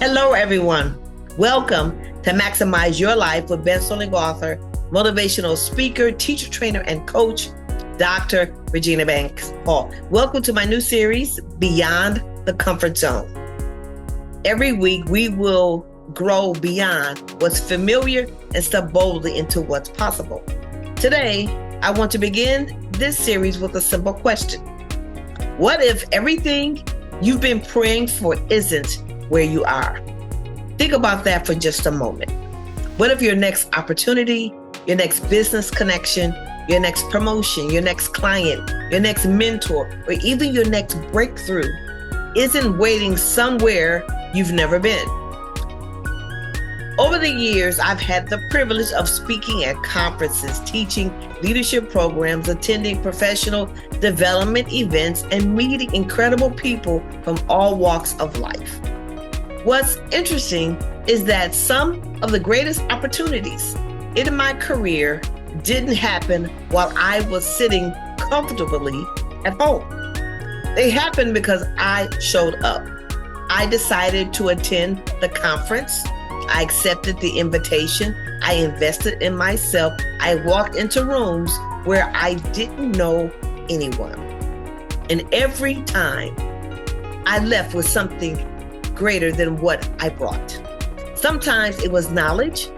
Hello, everyone. Welcome to Maximize Your Life with best-selling author, motivational speaker, teacher, trainer, and coach, Dr. Regina Banks Hall. Welcome to my new series, Beyond the Comfort Zone. Every week, we will grow beyond what's familiar and step boldly into what's possible. Today, I want to begin this series with a simple question. What if everything you've been praying for isn't where you are? Think about that for just a moment. What if your next opportunity, your next business connection, your next promotion, your next client, your next mentor, or even your next breakthrough isn't waiting somewhere you've never been? Over the years, I've had the privilege of speaking at conferences, teaching leadership programs, attending professional development events, and meeting incredible people from all walks of life. What's interesting is that some of the greatest opportunities in my career didn't happen while I was sitting comfortably at home. They happened because I showed up. I decided to attend the conference. I accepted the invitation. I invested in myself. I walked into rooms where I didn't know anyone. And every time I left with something greater than what I brought. Sometimes it was knowledge.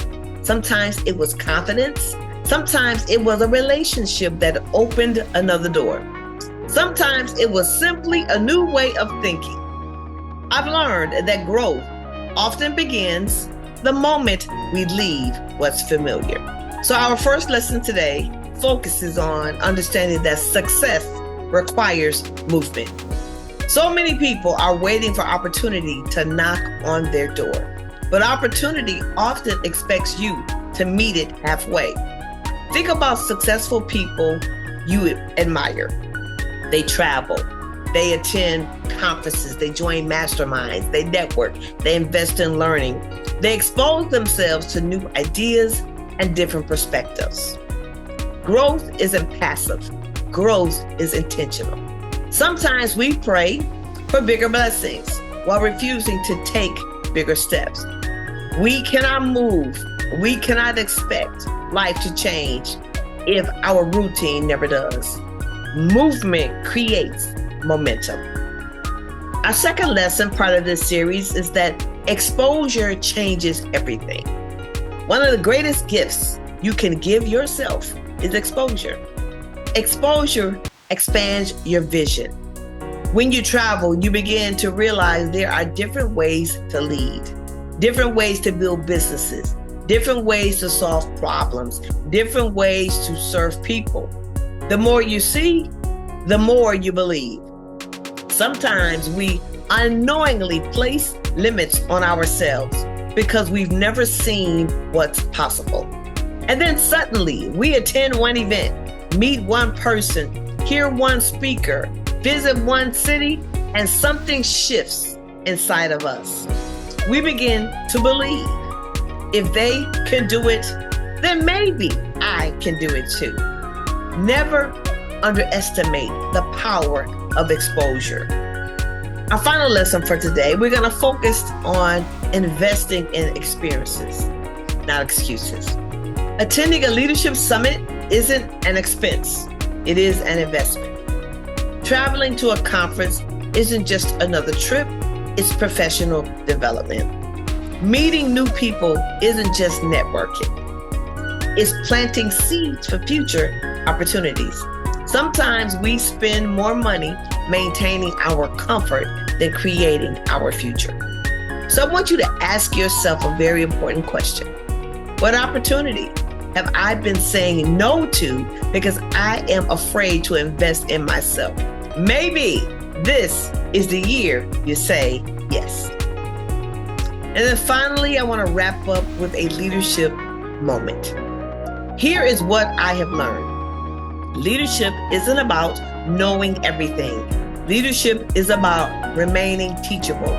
Sometimes it was confidence. Sometimes it was a relationship that opened another door. Sometimes it was simply a new way of thinking. I've learned that growth often begins the moment we leave what's familiar. So our first lesson today focuses on understanding that success requires movement. So many people are waiting for opportunity to knock on their door, but opportunity often expects you to meet it halfway. Think about successful people you admire. They travel, they attend conferences, they join masterminds, they network, they invest in learning. They expose themselves to new ideas and different perspectives. Growth isn't passive. Growth is intentional. Sometimes we pray for bigger blessings while refusing to take bigger steps. We cannot move. We cannot expect life to change if our routine never does. Movement creates momentum. Our second lesson, part of this series, is that exposure changes everything. One of the greatest gifts you can give yourself is exposure. Exposure expands your vision. When you travel, you begin to realize there are different ways to lead, different ways to build businesses, different ways to solve problems, different ways to serve people. The more you see, the more you believe. Sometimes we unknowingly place limits on ourselves because we've never seen what's possible. And then suddenly we attend one event, meet one person, hear one speaker, visit one city, and something shifts inside of us. We begin to believe, if they can do it, then maybe I can do it too. Never underestimate the power of exposure. Our final lesson for today, we're going to focus on investing in experiences, not excuses. Attending a leadership summit isn't an expense. It is an investment. Traveling to a conference isn't just another trip, it's professional development. Meeting new people isn't just networking. It's planting seeds for future opportunities. Sometimes we spend more money maintaining our comfort than creating our future. So I want you to ask yourself a very important question. What opportunity have I been saying no to because I am afraid to invest in myself? Maybe this is the year you say yes. And then finally, I want to wrap up with a leadership moment. Here is what I have learned. Leadership isn't about knowing everything. Leadership is about remaining teachable.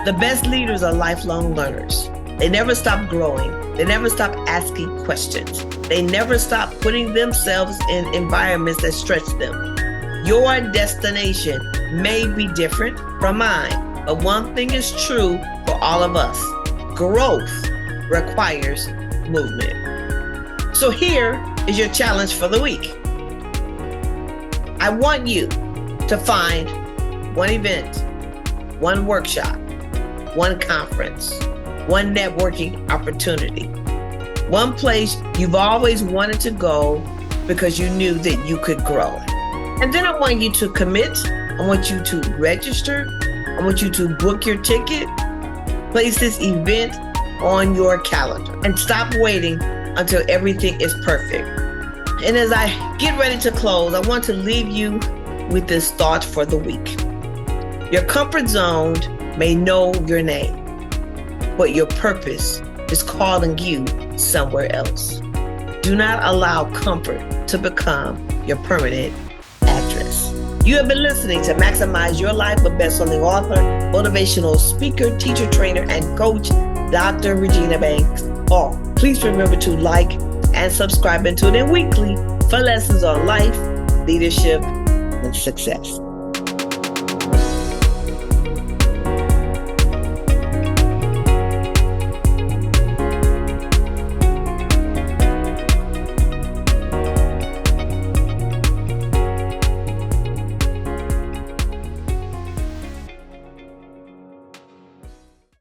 The best leaders are lifelong learners. They never stop growing. They never stop asking questions. They never stop putting themselves in environments that stretch them. Your destination may be different from mine, but one thing is true for all of us. Growth requires movement. So here is your challenge for the week. I want you to find one event, one workshop, one conference, one networking opportunity, one place you've always wanted to go because you knew that you could grow. And then I want you to commit. I want you to register. I want you to book your ticket. Place this event on your calendar and stop waiting until everything is perfect. And as I get ready to close, I want to leave you with this thought for the week. Your comfort zone may know your name, but your purpose is calling you somewhere else. Do not allow comfort to become your permanent address. You have been listening to Maximize Your Life with best-selling author, motivational speaker, teacher, trainer, and coach, Dr. Regina Banks. Please remember to like and subscribe and tune in weekly for lessons on life, leadership, and success.